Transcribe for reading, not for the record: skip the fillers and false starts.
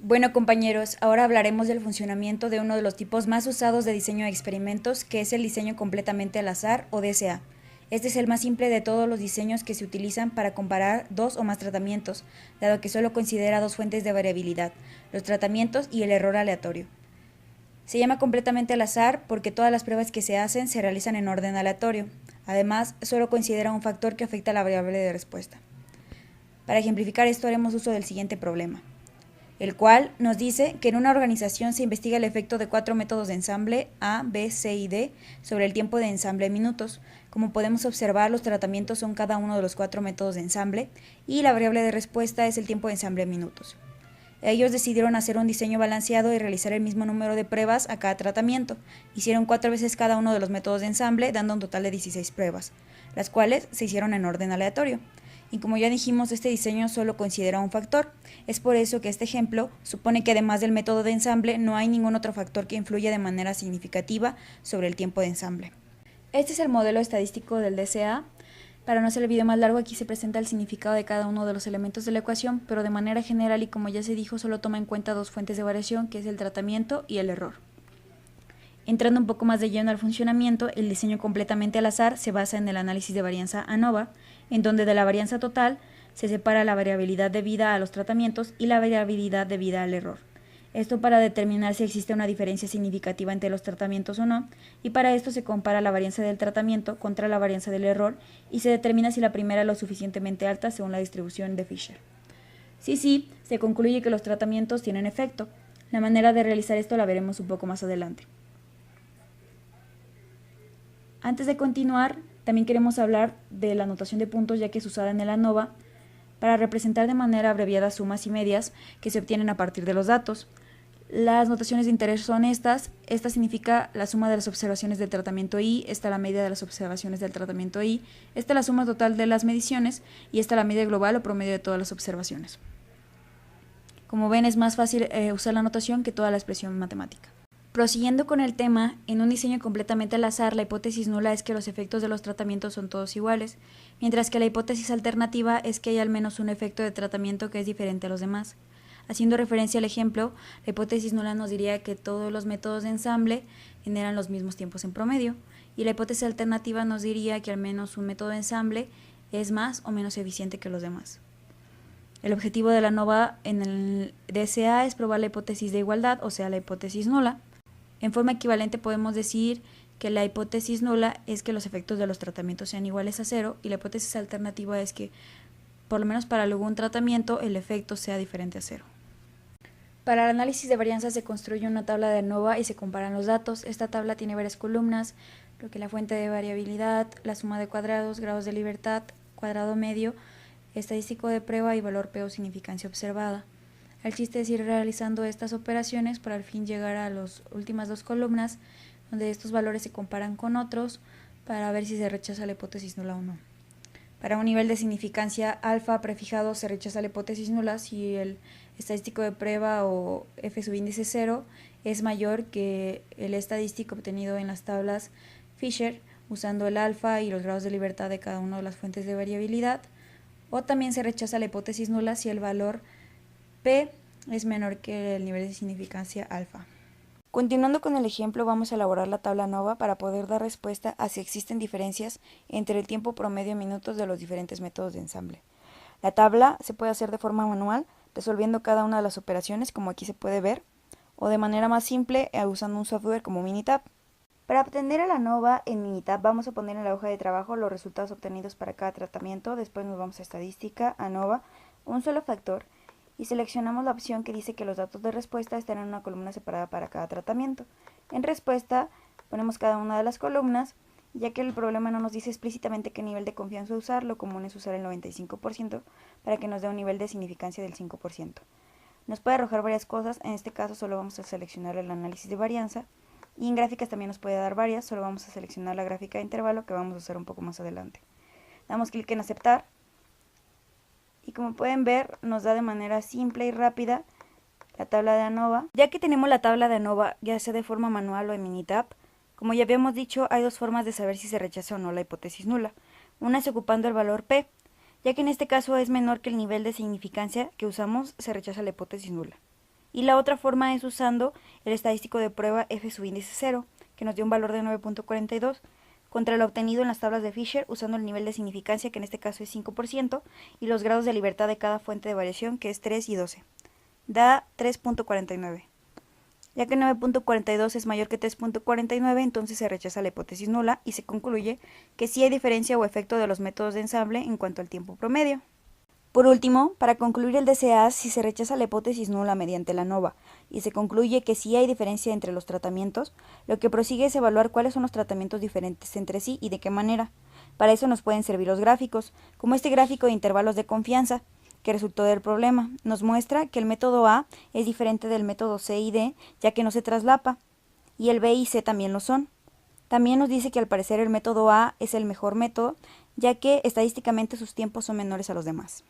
Bueno, compañeros, ahora hablaremos del funcionamiento de uno de los tipos más usados de diseño de experimentos, que es el diseño completamente al azar o DCA. Este es el más simple de todos los diseños que se utilizan para comparar dos o más tratamientos, dado que solo considera dos fuentes de variabilidad, los tratamientos y el error aleatorio. Se llama completamente al azar porque todas las pruebas que se hacen se realizan en orden aleatorio. Además, solo considera un factor que afecta a la variable de respuesta. Para ejemplificar esto haremos uso del siguiente problema, el cual nos dice que en una organización se investiga el efecto de 4 métodos de ensamble A, B, C y D sobre el tiempo de ensamble en minutos. Como podemos observar, los tratamientos son cada uno de los 4 métodos de ensamble y la variable de respuesta es el tiempo de ensamble en minutos. Ellos decidieron hacer un diseño balanceado y realizar el mismo número de pruebas a cada tratamiento. Hicieron 4 veces cada uno de los métodos de ensamble, dando un total de 16 pruebas, las cuales se hicieron en orden aleatorio. Y como ya dijimos, este diseño solo considera un factor. Es por eso que este ejemplo supone que además del método de ensamble no hay ningún otro factor que influya de manera significativa sobre el tiempo de ensamble. Este es el modelo estadístico del DCA. Para no hacer el video más largo, aquí se presenta el significado de cada uno de los elementos de la ecuación, pero de manera general y como ya se dijo, solo toma en cuenta dos fuentes de variación, que es el tratamiento y el error. Entrando un poco más de lleno al funcionamiento, el diseño completamente al azar se basa en el análisis de varianza ANOVA, en donde de la varianza total se separa la variabilidad debida a los tratamientos y la variabilidad debida al error. Esto para determinar si existe una diferencia significativa entre los tratamientos o no, y para esto se compara la varianza del tratamiento contra la varianza del error y se determina si la primera es lo suficientemente alta según la distribución de Fisher. Sí, se concluye que los tratamientos tienen efecto. La manera de realizar esto la veremos un poco más adelante. Antes de continuar, también queremos hablar de la notación de puntos, ya que es usada en el ANOVA para representar de manera abreviada sumas y medias que se obtienen a partir de los datos. Las notaciones de interés son estas. Esta significa la suma de las observaciones del tratamiento I, esta la media de las observaciones del tratamiento I, esta la suma total de las mediciones y esta la media global o promedio de todas las observaciones. Como ven, es más fácil usar la notación que toda la expresión matemática. Prosiguiendo con el tema, en un diseño completamente al azar, la hipótesis nula es que los efectos de los tratamientos son todos iguales, mientras que la hipótesis alternativa es que hay al menos un efecto de tratamiento que es diferente a los demás. Haciendo referencia al ejemplo, la hipótesis nula nos diría que todos los métodos de ensamble generan los mismos tiempos en promedio, y la hipótesis alternativa nos diría que al menos un método de ensamble es más o menos eficiente que los demás. El objetivo de la ANOVA en el DCA es probar la hipótesis de igualdad, o sea, la hipótesis nula. En forma equivalente podemos decir que la hipótesis nula es que los efectos de los tratamientos sean iguales a cero y la hipótesis alternativa es que, por lo menos para algún tratamiento, el efecto sea diferente a cero. Para el análisis de varianza se construye una tabla de ANOVA y se comparan los datos. Esta tabla tiene varias columnas, lo que es la fuente de variabilidad, la suma de cuadrados, grados de libertad, cuadrado medio, estadístico de prueba y valor P o significancia observada. El chiste es ir realizando estas operaciones para al fin llegar a las últimas dos columnas, donde estos valores se comparan con otros para ver si se rechaza la hipótesis nula o no. Para un nivel de significancia alfa prefijado se rechaza la hipótesis nula si el estadístico de prueba o f subíndice 0 es mayor que el estadístico obtenido en las tablas Fisher usando el alfa y los grados de libertad de cada una de las fuentes de variabilidad, o también se rechaza la hipótesis nula si el valor P es menor que el nivel de significancia alfa. Continuando con el ejemplo, vamos a elaborar la tabla ANOVA para poder dar respuesta a si existen diferencias entre el tiempo promedio en minutos de los diferentes métodos de ensamble. La tabla se puede hacer de forma manual, resolviendo cada una de las operaciones, como aquí se puede ver, o de manera más simple, usando un software como Minitab. Para obtener el ANOVA en Minitab vamos a poner en la hoja de trabajo los resultados obtenidos para cada tratamiento, después nos vamos a estadística, ANOVA, un solo factor, y seleccionamos la opción que dice que los datos de respuesta están en una columna separada para cada tratamiento. En respuesta ponemos cada una de las columnas, ya que el problema no nos dice explícitamente qué nivel de confianza usar, lo común es usar el 95% para que nos dé un nivel de significancia del 5%. Nos puede arrojar varias cosas, en este caso solo vamos a seleccionar el análisis de varianza, y en gráficas también nos puede dar varias, solo vamos a seleccionar la gráfica de intervalo que vamos a usar un poco más adelante. Damos clic en aceptar. Y como pueden ver, nos da de manera simple y rápida la tabla de ANOVA. Ya que tenemos la tabla de ANOVA, ya sea de forma manual o en Minitab, como ya habíamos dicho, hay dos formas de saber si se rechaza o no la hipótesis nula. Una es ocupando el valor P, ya que en este caso es menor que el nivel de significancia que usamos, se rechaza la hipótesis nula. Y la otra forma es usando el estadístico de prueba F subíndice 0, que nos dio un valor de 9.42, contra lo obtenido en las tablas de Fisher usando el nivel de significancia, que en este caso es 5%, y los grados de libertad de cada fuente de variación, que es 3 y 12. Da 3.49. Ya que 9.42 es mayor que 3.49, entonces se rechaza la hipótesis nula y se concluye que sí hay diferencia o efecto de los métodos de ensamble en cuanto al tiempo promedio. Por último, para concluir el DCA, si se rechaza la hipótesis nula mediante la ANOVA y se concluye que sí hay diferencia entre los tratamientos, lo que prosigue es evaluar cuáles son los tratamientos diferentes entre sí y de qué manera. Para eso nos pueden servir los gráficos, como este gráfico de intervalos de confianza, que resultó del problema. Nos muestra que el método A es diferente del método C y D, ya que no se traslapa, y el B y C también lo son. También nos dice que al parecer el método A es el mejor método, ya que estadísticamente sus tiempos son menores a los demás.